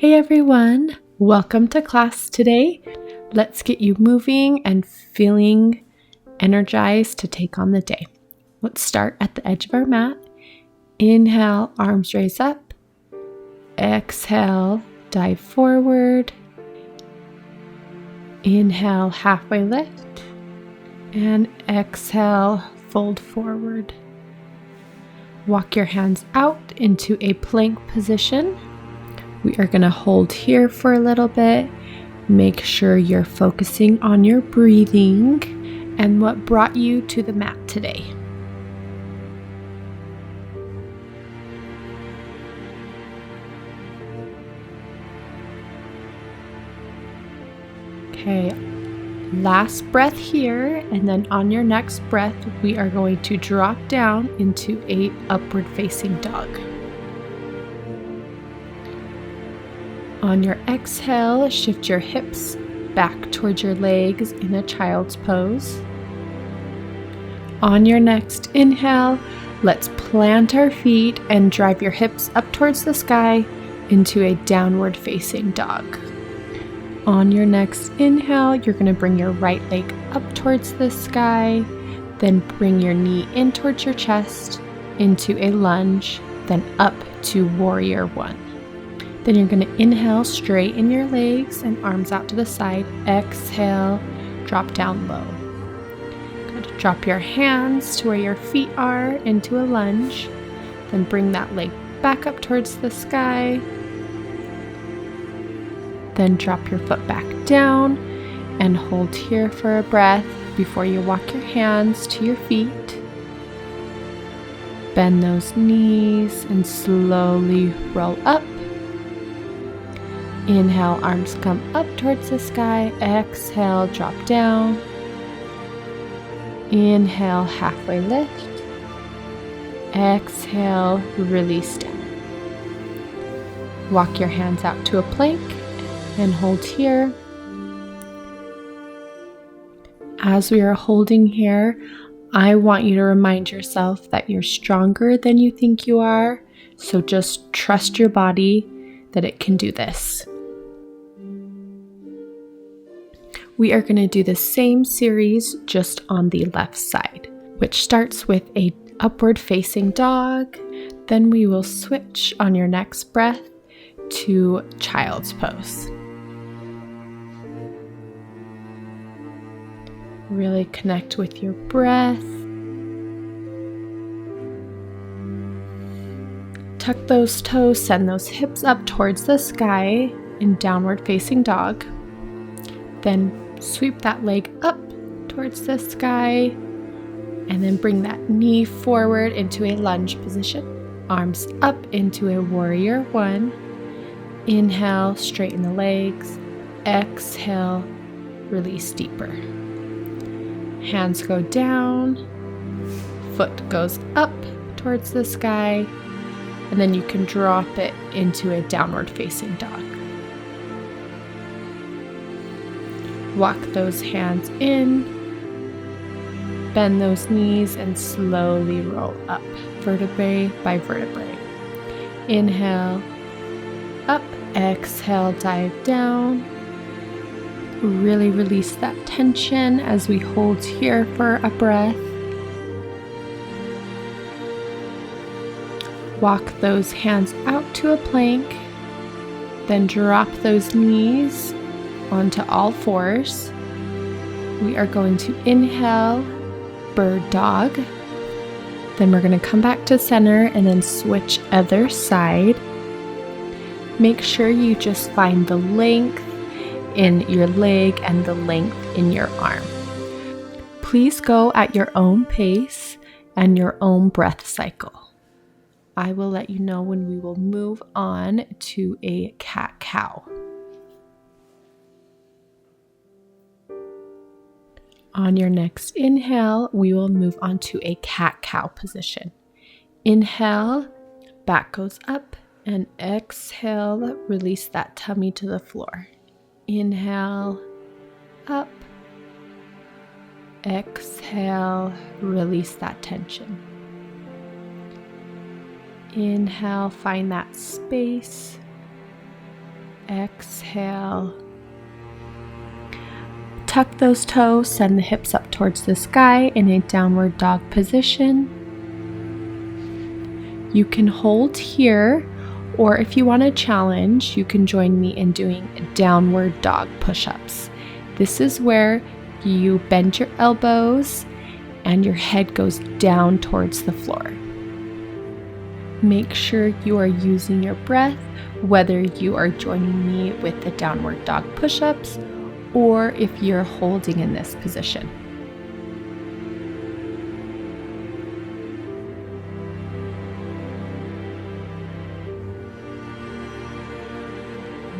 Hey everyone, welcome to class today. Let's get you moving and feeling energized to take on the day. Let's start at the edge of our mat. Inhale, arms raise up. Exhale, dive forward. Inhale, halfway lift. And exhale, fold forward. Walk your hands out into a plank position. We are going to hold here for a little bit. Make sure you're focusing on your breathing and what brought you to the mat today. Okay, last breath here, and then on your next breath, we are going to drop down into a upward facing dog. On your exhale, shift your hips back towards your legs in a child's pose. On your next inhale, let's plant our feet and drive your hips up towards the sky into a downward facing dog. On your next inhale, you're going to bring your right leg up towards the sky, then bring your knee in towards your chest into a lunge, then up to warrior one. Then you're going to inhale, straighten your legs and arms out to the side. Exhale, drop down low. Good. Drop your hands to where your feet are into a lunge. Then bring that leg back up towards the sky. Then drop your foot back down and hold here for a breath before you walk your hands to your feet. Bend those knees and slowly roll up. Inhale, arms come up towards the sky. Exhale, drop down. Inhale, halfway lift. Exhale, release down. Walk your hands out to a plank and hold here. As we are holding here, I want you to remind yourself that you're stronger than you think you are. So just trust your body that it can do this. We are going to do the same series just on the left side, which starts with a upward facing dog. Then we will switch on your next breath to child's pose. Really connect with your breath. Tuck those toes, send those hips up towards the sky in downward facing dog. Then sweep that leg up towards the sky and then bring that knee forward into a lunge position. Arms up into a warrior one. Inhale, straighten the legs. Exhale, release deeper. Hands go down. Foot goes up towards the sky. And then you can drop it into a downward facing dog. Walk those hands in, bend those knees, and slowly roll up, vertebrae by vertebrae. Inhale, up, exhale, dive down. Really release that tension as we hold here for a breath. Walk those hands out to a plank, then drop those knees onto all fours. We are going to inhale, bird dog. Then we're going to come back to center and then switch other side. Make sure you just find the length in your leg and the length in your arm. Please go at your own pace and your own breath cycle. I will let you know when we will move on to a cat-cow. On your next inhale, we will move on to a cat-cow position. Inhale, back goes up, and exhale, release that tummy to the floor. Inhale, up. Exhale, release that tension. Inhale, find that space. Exhale. Tuck those toes, send the hips up towards the sky in a downward dog position. You can hold here, or if you want a challenge, you can join me in doing downward dog push-ups. This is where you bend your elbows and your head goes down towards the floor. Make sure you are using your breath, whether you are joining me with the downward dog push-ups or if you're holding in this position.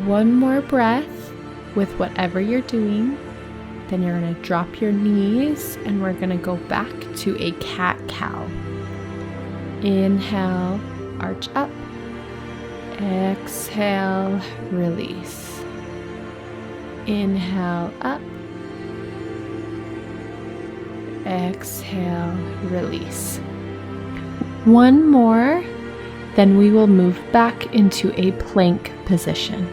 One more breath with whatever you're doing. Then you're going to drop your knees and we're going to go back to a cat-cow. Inhale, arch up. Exhale, release. Inhale, up. Exhale, release. One more, then we will move back into a plank position.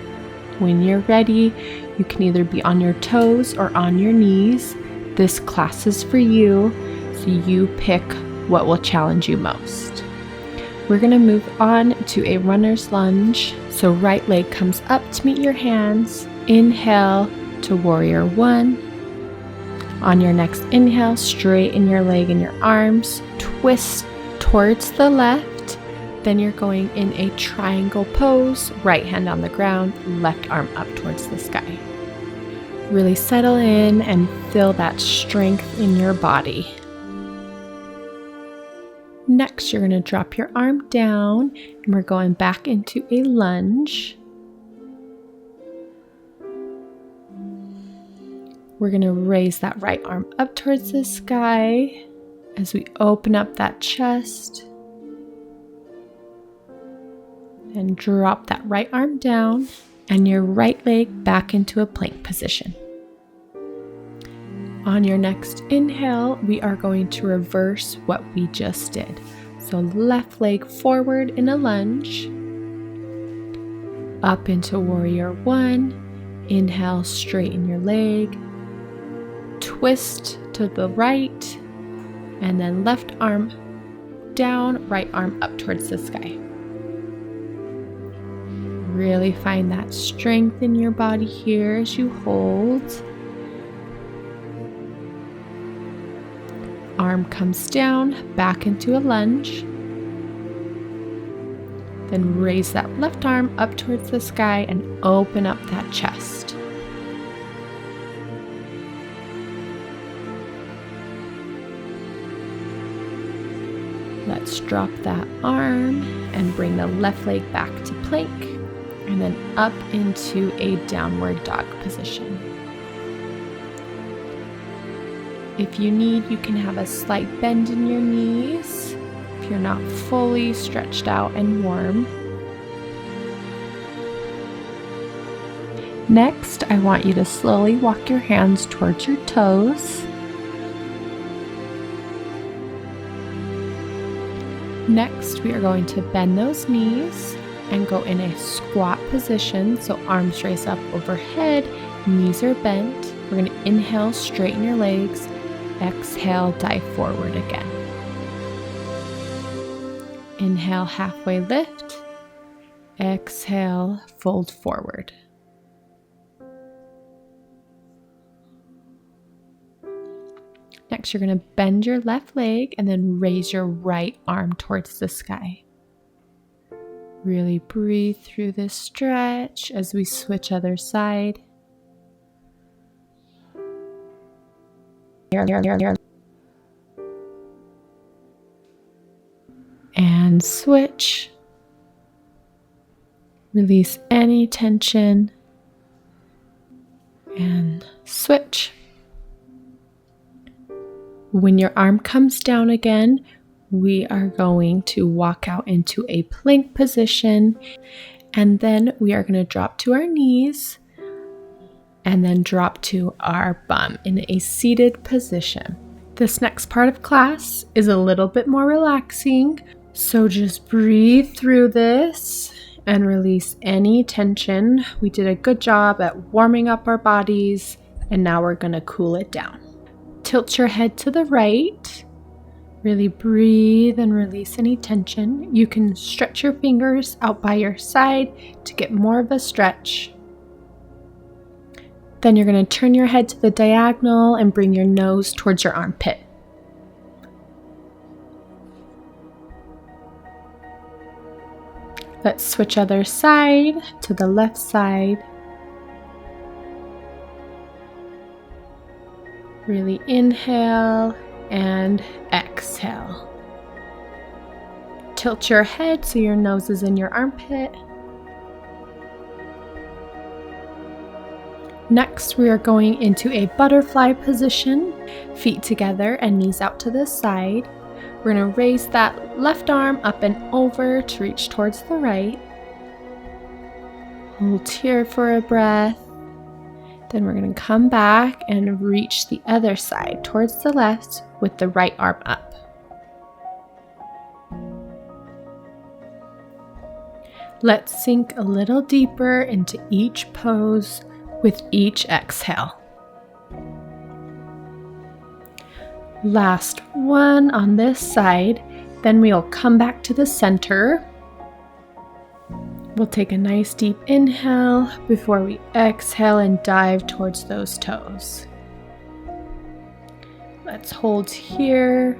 When you're ready, you can either be on your toes or on your knees. This class is for you, so you pick what will challenge you most. We're going to move on to a runner's lunge. So right leg comes up to meet your hands. Inhale to warrior one. On your next inhale, straighten your leg and your arms. Twist towards the left. Then you're going in a triangle pose, right hand on the ground, left arm up towards the sky. Really settle in and feel that strength in your body. Next, you're going to drop your arm down and we're going back into a lunge. We're going to raise that right arm up towards the sky as we open up that chest. And drop that right arm down and your right leg back into a plank position. On your next inhale, we are going to reverse what we just did. So left leg forward in a lunge, up into warrior one. Inhale, straighten your leg, twist to the right, and then left arm down, right arm up towards the sky. Really find that strength in your body here as you hold. Arm comes down, back into a lunge. Then raise that left arm up towards the sky and open up that chest. Let's drop that arm and bring the left leg back to plank. And then up into a downward dog position. If you need, you can have a slight bend in your knees if you're not fully stretched out and warm. Next, I want you to slowly walk your hands towards your toes. Next, we are going to bend those knees and go in a squat position, so arms raise up overhead, knees are bent. We're going to inhale, straighten your legs, exhale, dive forward again. Inhale, halfway lift, exhale, fold forward. Next, you're going to bend your left leg and then raise your right arm towards the sky. Really breathe through this stretch as we switch other side. And switch. Release any tension. And switch. When your arm comes down again, we are going to walk out into a plank position, and then we are going to drop to our knees and then drop to our bum in a seated position. This next part of class is a little bit more relaxing, so just breathe through this and release any tension. We did a good job at warming up our bodies, and now we're going to cool it down. Tilt your head to the right. Really breathe and release any tension. You can stretch your fingers out by your side to get more of a stretch. Then you're going to turn your head to the diagonal and bring your nose towards your armpit. Let's switch other side to the left side. Really inhale and exhale. Tilt your head so your nose is in your armpit. Next, we are going into a butterfly position, feet together and knees out to the side. We're going to raise that left arm up and over to reach towards the right. Hold here for a breath. Then we're going to come back and reach the other side towards the left with the right arm up. Let's sink a little deeper into each pose with each exhale. Last one on this side, then we'll come back to the center. We'll take a nice deep inhale before we exhale and dive towards those toes. Let's hold here.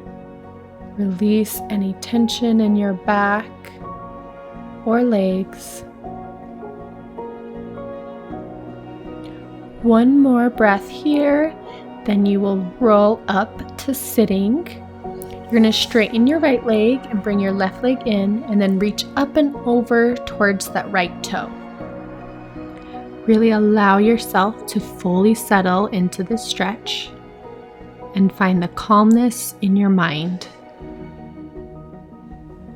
Release any tension in your back or legs. One more breath here, then you will roll up to sitting. You're going to straighten your right leg and bring your left leg in, and then reach up and over towards that right toe. Really allow yourself to fully settle into this stretch and find the calmness in your mind.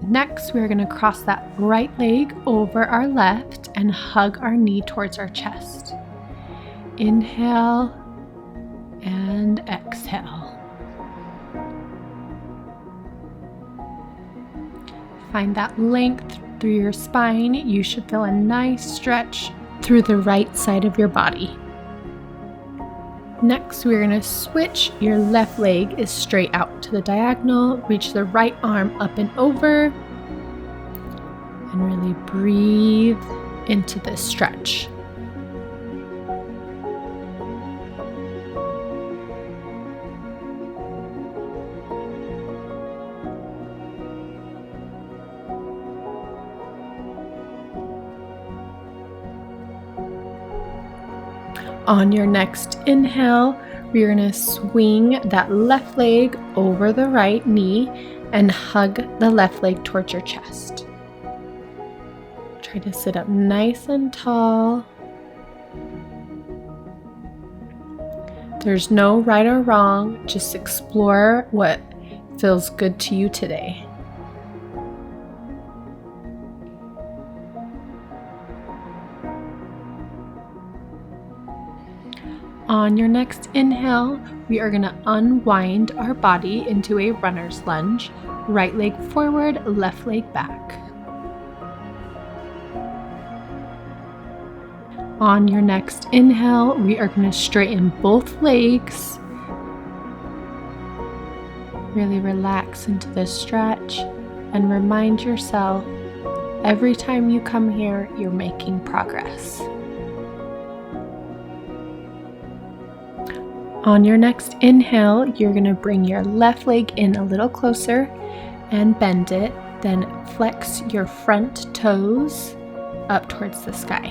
Next, we're going to cross that right leg over our left and hug our knee towards our chest. Inhale and exhale. Find that length through your spine. You should feel a nice stretch through the right side of your body. Next, we're going to switch. Your left leg is straight out to the diagonal. Reach the right arm up and over. And really breathe into this stretch. On your next inhale, we're going to swing that left leg over the right knee and hug the left leg towards your chest. Try to sit up nice and tall. There's no right or wrong, just explore what feels good to you today. On your next inhale, we are going to unwind our body into a runner's lunge. Right leg forward, left leg back. On your next inhale, we are going to straighten both legs. Really relax into this stretch and remind yourself every time you come here, you're making progress. On your next inhale, you're going to bring your left leg in a little closer and bend it. Then flex your front toes up towards the sky.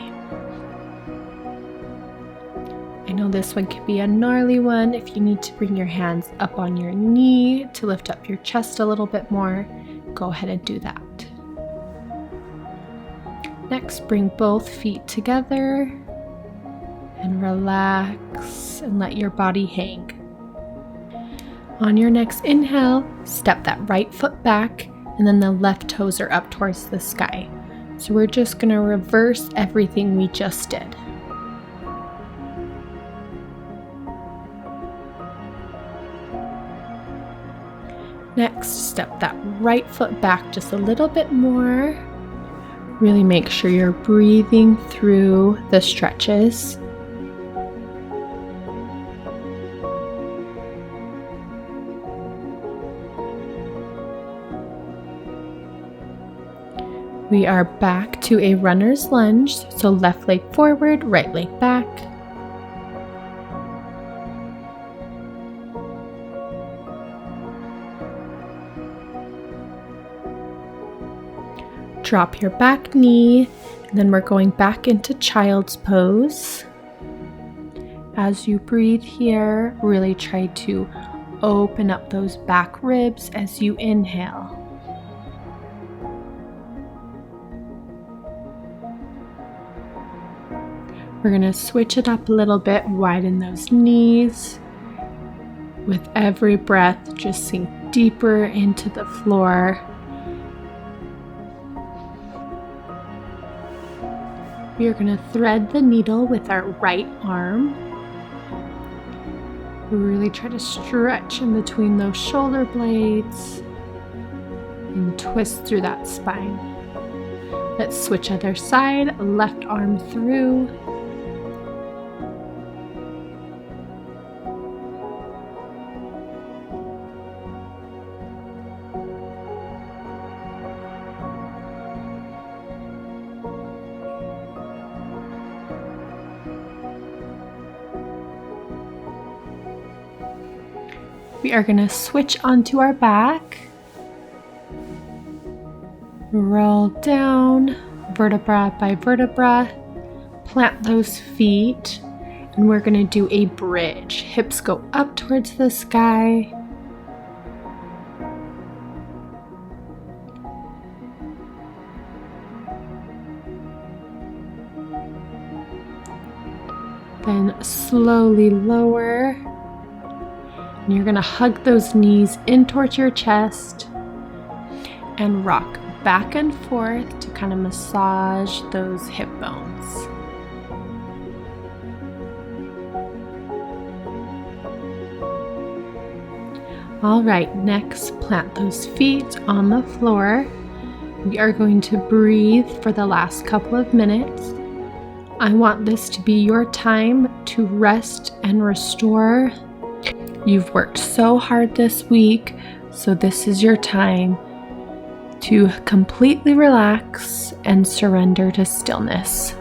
I know this one can be a gnarly one. If you need to bring your hands up on your knee to lift up your chest a little bit more, go ahead and do that. Next, bring both feet together and relax and let your body hang. On your next inhale, step that right foot back and then the left toes are up towards the sky. So we're just going to reverse everything we just did. Next, step that right foot back just a little bit more. Really make sure you're breathing through the stretches. We are back to a runner's lunge, so left leg forward, right leg back. Drop your back knee, and then we're going back into child's pose. As you breathe here, really try to open up those back ribs as you inhale. We're going to switch it up a little bit, widen those knees. With every breath, just sink deeper into the floor. We are going to thread the needle with our right arm. Really try to stretch in between those shoulder blades and twist through that spine. Let's switch other side, left arm through. We are going to switch onto our back, roll down, vertebra by vertebra, plant those feet, and we're going to do a bridge. Hips go up towards the sky. Then slowly lower. And you're going to hug those knees in towards your chest and rock back and forth to kind of massage those hip bones. All right, next plant those feet on the floor. We are going to breathe for the last couple of minutes. I want this to be your time to rest and restore. You've worked so hard this week, so this is your time to completely relax and surrender to stillness.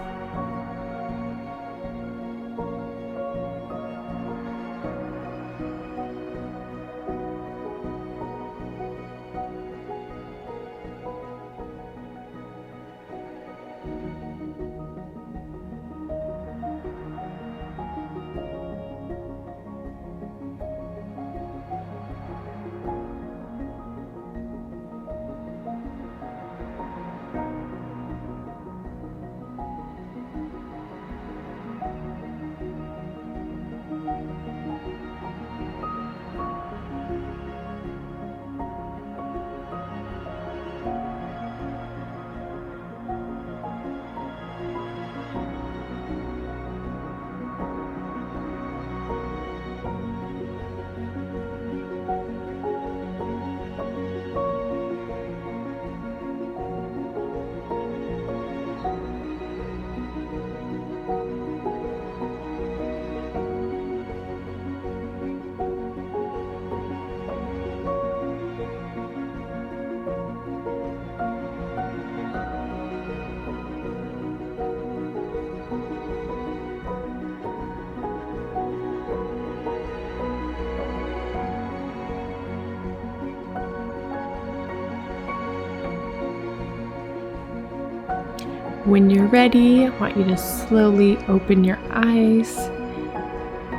When you're ready, I want you to slowly open your eyes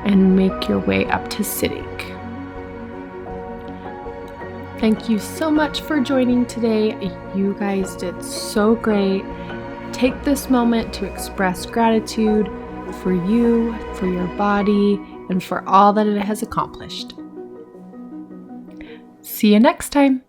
and make your way up to sitting. Thank you so much for joining today. You guys did so great. Take this moment to express gratitude for you, for your body, and for all that it has accomplished. See you next time.